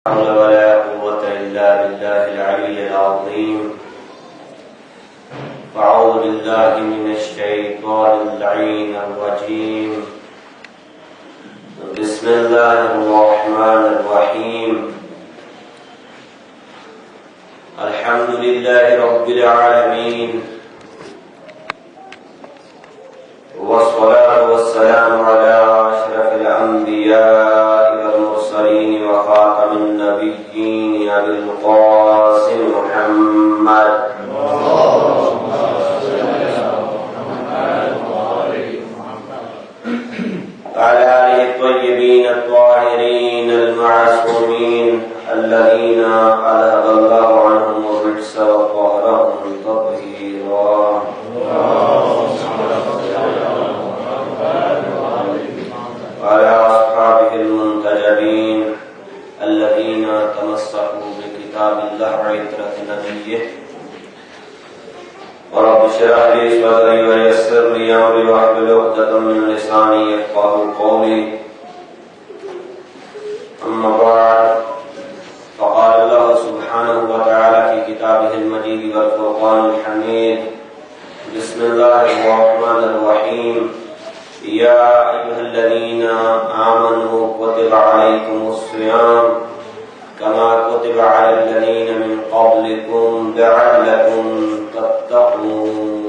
حول ولا قوة إلا بالله العلي العظيم. أعوذ بالله من الشيطان اللعين الرجيم. بسم الله الرحمن الرحيم. الحمد لله رب العالمين، والصلاة والسلام على أشرف الأنبياء والمرسلين وخاتم النبيين أبي القاسم محمد وعلى آله الطيبين الطاهرين المعصومين الذين أذهب الله عنهم الرجس وطهرهم تطهيرا. وعلى أصحابه المنتجبين الذين تمسكوا بكتاب الله وعترة نبيه. ورب اشرح لي صدري ويسر لي أمري واحلل عقدة من لساني يفقهوا قولي. أما بعد، فقال الله سبحانه وتعالى في كتابه المجيد والفرقان الحميد: بسم الله الرحمن الرحيم. يا أيها الذين آمنوا كتب عليكم الصيام كما كتب على الذين من قبلكم لعلكم تتقون.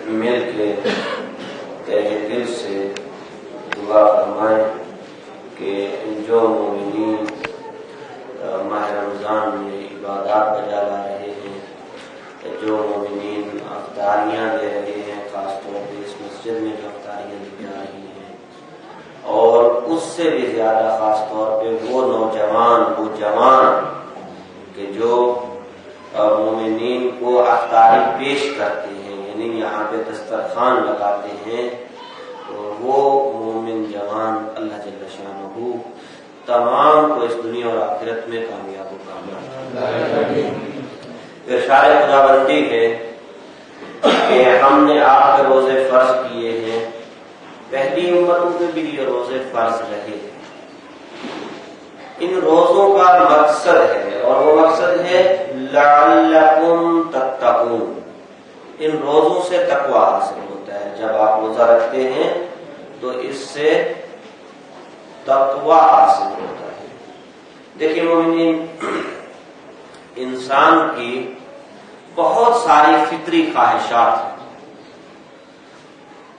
مل کے تہہ دل سے دعا فرمائیں کہ جو مومنین ماہ رمضان میں عبادات بجا لا رہے ہیں، جو مومنین افطاریاں دے رہے ہیں، خاص طور پہ اس مسجد میں جو افطاریاں دی جا رہی ہیں، اور اس سے بھی زیادہ خاص طور پہ وہ نوجوان، وہ جوان کہ جو مومنین کو افطاری پیش کرتے ہیں، یعنی یہاں پہ دسترخوان لگاتے ہیں، تو وہ مومن جوان اللہ جل شانہ تمام کو اس دنیا اور آخرت میں کامیاب و کامیاب. ارشاد خداوندی ہے کہ ہم نے آپ کے روزے فرض کیے ہیں، پہلی امتوں کے بھی یہ روزے فرض رہے. ان روزوں کا مقصد ہے، اور وہ مقصد ہے لعلکم تتقون. ان روزوں سے تقوی حاصل ہوتا ہے. جب آپ روزہ رکھتے ہیں تو اس سے تقوی حاصل ہوتا ہے. دیکھیں مومنین، انسان کی بہت ساری فطری خواہشات ہیں،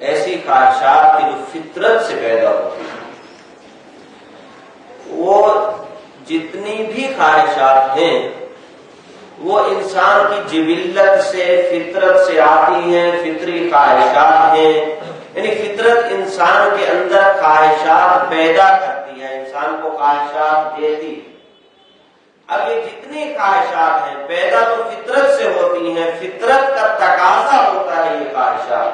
ایسی خواہشات کی جو فطرت سے پیدا ہوتی ہیں. وہ جتنی بھی خواہشات ہیں وہ انسان کی جبلت سے، فطرت سے آتی ہیں، فطری خواہشات ہیں. یعنی فطرت انسان کے اندر خواہشات پیدا کرتی ہے، انسان کو خواہشات دیتی. اب یہ جتنی خواہشات ہیں پیدا تو فطرت سے ہوتی ہیں، فطرت کا تقاضا ہوتا ہے یہ خواہشات،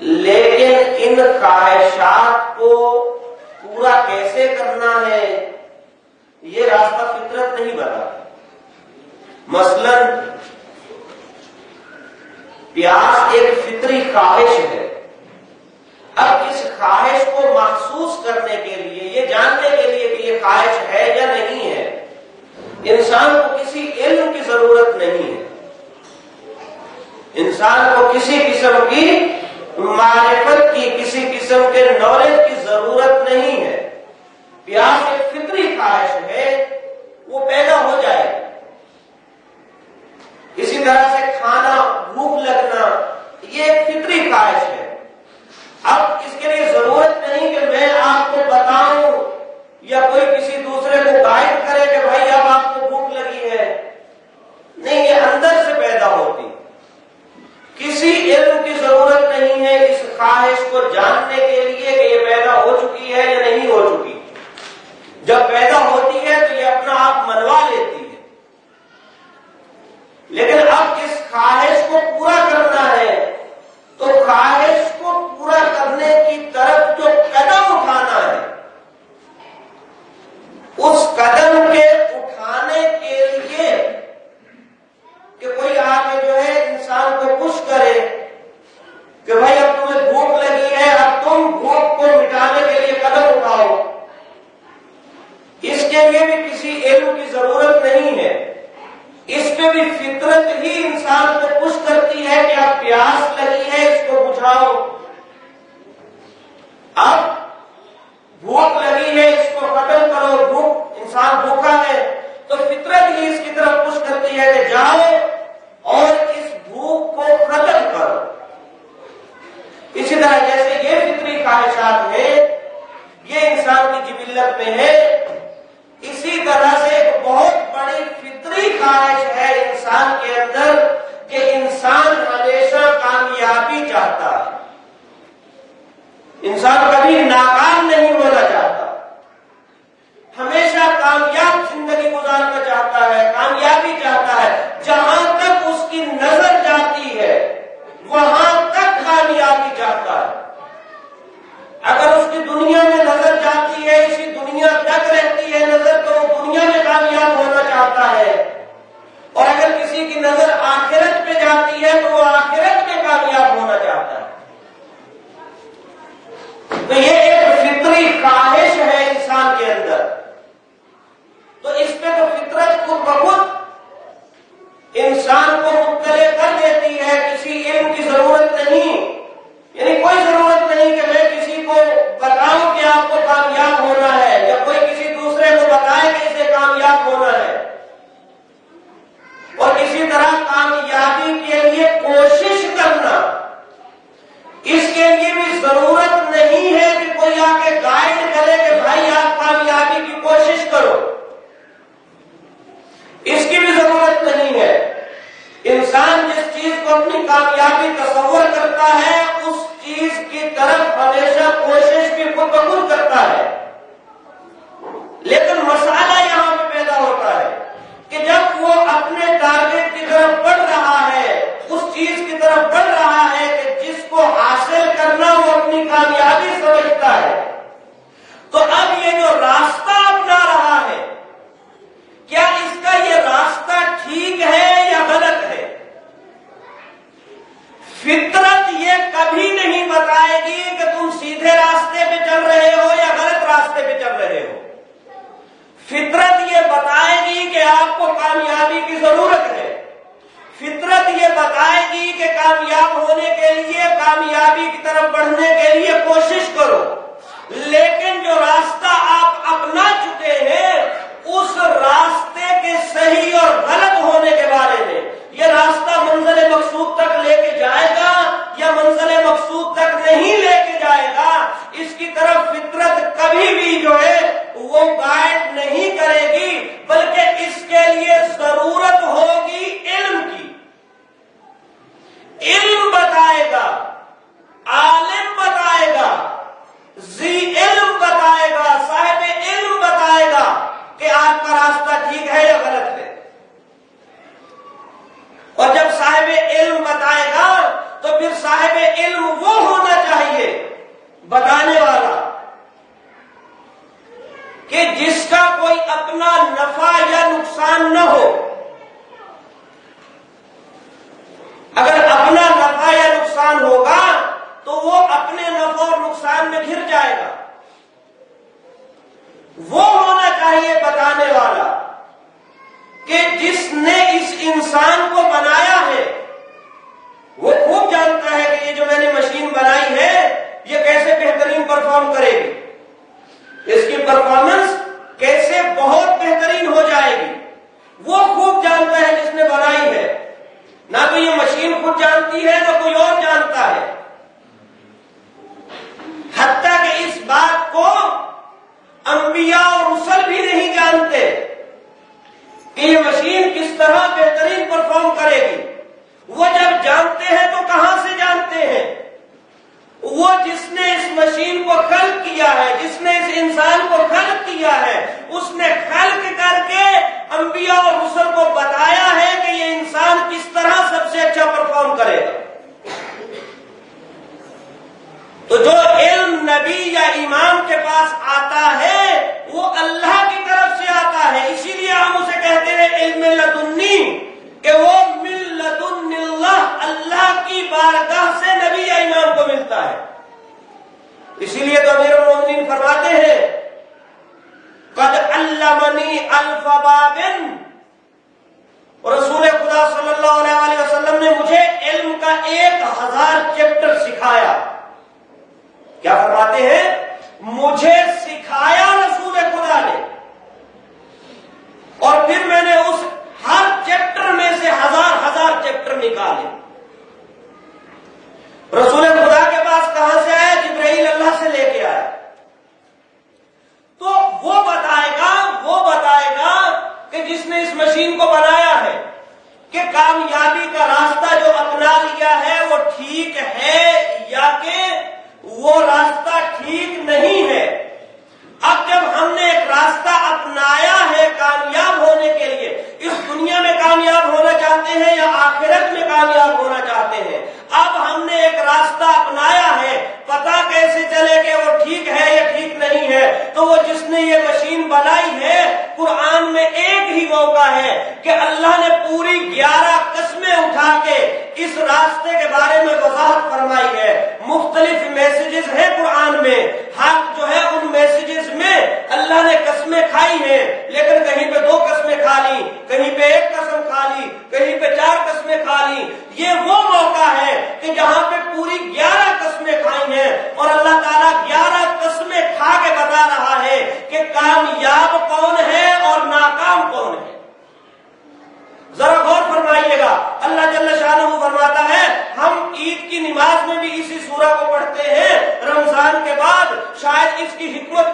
لیکن ان خواہشات کو پورا کیسے کرنا ہے یہ راستہ فطرت نہیں بتاتی. مثلا پیاس ایک فطری خواہش ہے. اب اس خواہش کو محسوس کرنے کے لیے، یہ جاننے کے لیے کہ یہ خواہش ہے یا نہیں ہے، انسان کو کسی علم کی ضرورت نہیں ہے، انسان کو کسی قسم کی معرفت کی، کسی قسم کے نالج کی ضرورت نہیں ہے. پیاس ایک فطری خواہش ہے، وہ پیدا ہو جائے. اسی طرح سے کھانا، بھوک لگنا، یہ ایک فطری خواہش ہے. اب اس کے لیے ضرورت نہیں کہ میں آپ کو بتاؤں یا کوئی کسی دوسرے کو گائیڈ کرے کہ بھائی اب آپ کو بھوک لگی ہے. نہیں، یہ اندر سے پیدا ہوتی. کسی علم کی ضرورت نہیں ہے اس خواہش کو جاننے کے لیے کہ یہ پیدا ہو چکی ہے یا نہیں ہو چکی. جب پیدا ہوتی ہے تو یہ اپنا آپ منوا لیتی ہے. لیکن اب اس خواہش کو پورا کرنا ہے تو خواہش کو پورا کرنے کی طرف جو قدم اٹھانا ہے، اس قدم کے اٹھانے کے لیے کہ کوئی آگے جو ہے انسان کو پش کرے پیاس لگی ہے اس کو بجھاؤ، اب بھوک لگی ہے اس کو ختم کرو، بھوک انسان بھوکا ہے تو فطرت ہی اس کی طرف پش کرتی ہے کہ جاؤ اور اس بھوک کو ختم کرو۔ اسی طرح جیسے یہ فطری خواہشات ہیں، یہ انسان کی جبلت میں ہے، اسی طرح سے ایک بہت بڑی فطری خواہش ہے انسان کے اندر کہ انسان ہمیشہ کامیابی چاہتا ہے، انسان کبھی ناکام نہیں ہونا چاہتا، ہمیشہ کامیاب زندگی گزارنا چاہتا ہے، کامیابی چاہتا ہے، جہاں تک اس کی نظر جاتی ہے وہاں تک کامیابی چاہتا ہے۔ اگر اس کی دنیا میں نظر جاتی ہے، اسی دنیا تک رہتی ہے نظر، تو وہ دنیا میں کامیاب ہونا چاہتا ہے، اور اگر کسی کی نظر آخرت پہ جاتی ہے تو وہ آخرت میں کامیاب ہونا چاہتا ہے۔ تو یہ ایک فطری خواہش ہے انسان کے اندر، تو اس پہ تو فطرت خود بخود انسان کو مطلع کر دیتی ہے، کسی علم کی ضرورت نہیں، یعنی کوئی ضرورت نہیں کہ میں کسی کو بتاؤں کہ آپ کو کامیاب ہونا ہے، یا کوئی کسی دوسرے کو بتائے کہ اسے کامیاب ہونا ہے، اور اسی طرح کامیابی کے لیے کوشش کرنا، اس کے لیے بھی ضرورت نہیں ہے کہ کوئی آ کے گائیڈ کرے کہ بھائی آپ کامیابی کی کوشش کرو، اس کی بھی ضرورت نہیں ہے۔ انسان جس چیز کو اپنی کامیابی تصور کرتا ہے اس چیز کی طرف ہمیشہ کوشش بھی خود بخود کرتا ہے، لیکن مسئلہ یہاں پہ پیدا ہوتا ہے کہ جب وہ اپنے ٹارگیٹ کی طرف بڑھ رہا ہے، اس چیز کی طرف بڑھ رہا ہے کہ جس کو حاصل کرنا وہ اپنی کامیابی سمجھتا ہے، تو اب یہ جو راستہ اپنا رہا ہے، کیا اس کا یہ راستہ ٹھیک ہے یا غلط ہے؟ فطرت یہ کبھی نہیں بتائے گی کہ تم سیدھے راستے پہ چل رہے ہو یا غلط راستے پہ چل رہے ہو، فطرت یہ بتائے گی کہ آپ کو کامیابی کی ضرورت ہے، فطرت یہ بتائے گی کہ کامیاب ہونے کے لیے، کامیابی کی طرف بڑھنے کے لیے کوشش کرو، لیکن جو راستہ آپ اپنا چکے ہیں اس راستے کے صحیح اور غلط ہونے کے بارے میں، یہ راستہ منزل مقصود تک لے کے جائے گا یا منزل مقصود تک نہیں لے کے جائے گا، اس کی طرف فطرت کبھی بھی جو ہے وہ گائیڈ نہیں کرے گی، بلکہ اس کے لیے ضرورت ہوگی علم کی۔ علم بتائے گا، عالم بتائے گا، ذی علم بتائے گا، صاحب علم بتائے گا کہ آپ کا راستہ ٹھیک ہے یا غلط ہے، اور جب صاحب علم بتائے گا تو پھر صاحب علم وہ ہونا چاہیے بتانے والا کہ جس کا کوئی اپنا نفع یا نقصان نہ ہو۔ اگر اپنا نفع یا نقصان ہوگا تو وہ اپنے نفع اور نقصان میں گھر جائے گا، وہ ہونا چاہیے بتانے والا کہ جس نے اس انسان کو بنایا ہے وہ خوب جانتا ہے کہ یہ جو میں نے مشین بنائی ہے یہ کیسے بہترین پرفارم کرے گی، اس کی پرفارمنس کیسے بہت بہترین ہو جائے گی، وہ خوب جانتا ہے جس نے بنائی ہے، نہ تو یہ مشین خود جانتی ہے نہ کوئی اور جانتا ہے، حتیٰ کہ اس بات کو انبیاء اور رسل بھی نہیں جانتے کہ یہ مشین کس طرح بہترین پرفارم کرے گی، وہ جب جانتے ہیں تو کہاں سے جانتے ہیں؟ وہ جس نے اس مشین کو خلق کیا ہے، جس نے اس انسان کو خلق کیا ہے، اس نے خلق کر کے انبیاء اور رسل کو بتایا ہے کہ یہ انسان کس طرح سب سے اچھا پرفارم کرے گا۔ تو جو علم نبی یا امام کے پاس آتا ہے وہ اللہ کی طرف سے آتا ہے، اسی لیے ہم اسے کہتے ہیں علم لدنی، کہ وہ من لدن اللہ، اللہ کی بارگاہ سے نبی یا امام کو ملتا ہے۔ اسی لیے تو امیر المومنین فرماتے ہیں قد علمنی الف باب، رسول خدا صلی اللہ علیہ وسلم نے مجھے علم کا 1000 چیپٹر سکھایا. کیا فرماتے ہیں؟ مجھے سکھایا رسول خدا نے، اور پھر میں نے اس ہر چیپٹر میں سے 1000 چیپٹر نکالے. رسول خدا کے پاس کہاں سے آیا؟ جبرائیل اللہ سے لے کے آیا. تو وہ بتائے گا کہ جس نے اس مشین کو بنایا ہے کہ کامیابی کا راستہ جو اپنا لیا ہے وہ ٹھیک ہے یا کہ وہ راستہ ٹھیک نہیں ہے. اب جب ہم نے ایک راستہ اپنایا ہے کامیاب ہونے کے لیے، اس دنیا میں کامیاب ہونا چاہتے ہیں یا آخرت میں کامیاب ہونا چاہتے ہیں، اب ہم نے ایک راستہ اپنایا ہے، پتہ کیسے چلے کہ وہ ٹھیک ہے یا ٹھیک نہیں ہے؟ تو وہ جس نے یہ مشین بنائی ہے، قرآن میں ایک ہی موقع ہے کہ اللہ نے پوری 11 قسمیں اٹھا کے اس راستے کے بارے میں وضاحت فرمائی ہے. مختلف میسیجز ہیں قرآن میں، حق جو ہے ان میسیجز میں اللہ نے قسمیں کھائی ہیں، لیکن کہیں پہ 2 قسمیں کھا لی، کہیں پہ 1 قسم کھا لی، کہیں پہ 4 قسمیں کھا لی. یہ وہ موقع ہے کہ جہاں پہ پوری 11 قسمیں کھائی ہیں، اور اللہ تعالیٰ 11 قسمیں کھا کے بتا رہا ہے کہ کامیاب کون ہے اور ناکام کون ہے. ذرا غور فرمائیے گا. اللہ جل شانہ فرماتا ہے، ہم عید کی نماز میں بھی اسی سورہ کو پڑھتے ہیں رمضان کے بعد. شاید اس کی حکمت